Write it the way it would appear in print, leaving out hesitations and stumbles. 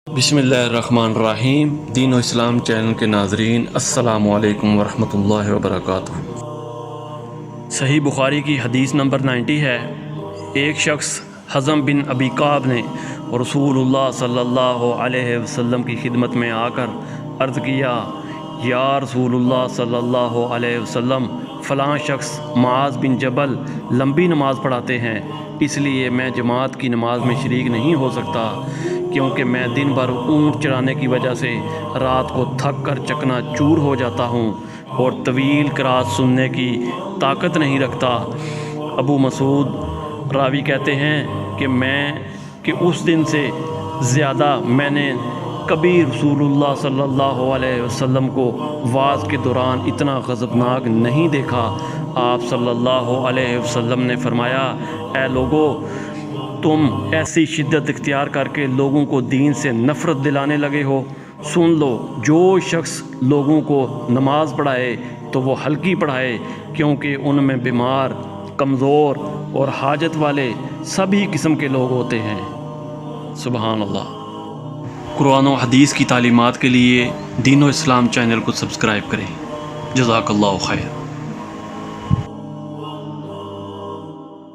بسم اللہ الرحمن الرحیم۔ دین و اسلام چینل کے ناظرین، السلام علیکم ورحمۃ اللہ وبرکاتہ۔ صحیح بخاری کی حدیث نمبر 90 ہے، ایک شخص حزم بن ابی کعب نے رسول اللہ صلی اللہ علیہ وسلم کی خدمت میں آ کر عرض کیا، یا رسول اللہ صلی اللہ علیہ وسلم، فلاں شخص معاذ بن جبل لمبی نماز پڑھاتے ہیں، اس لیے میں جماعت کی نماز میں شریک نہیں ہو سکتا، کیونکہ میں دن بھر اونٹ چرانے کی وجہ سے رات کو تھک کر چکنا چور ہو جاتا ہوں اور طویل قرات سننے کی طاقت نہیں رکھتا۔ ابو مسعود راوی کہتے ہیں کہ اس دن سے زیادہ میں نے کبھی رسول اللہ صلی اللہ علیہ وسلم کو وعظ کے دوران اتنا غضبناک نہیں دیکھا۔ آپ صلی اللہ علیہ وسلم نے فرمایا، اے لوگو، تم ایسی شدت اختیار کر کے لوگوں کو دین سے نفرت دلانے لگے ہو۔ سن لو، جو شخص لوگوں کو نماز پڑھائے تو وہ ہلکی پڑھائے، کیونکہ ان میں بیمار، کمزور اور حاجت والے سبھی قسم کے لوگ ہوتے ہیں۔ سبحان اللہ۔ قرآن و حدیث کی تعلیمات کے لیے دین و اسلام چینل کو سبسکرائب کریں۔ جزاک اللہ خیر۔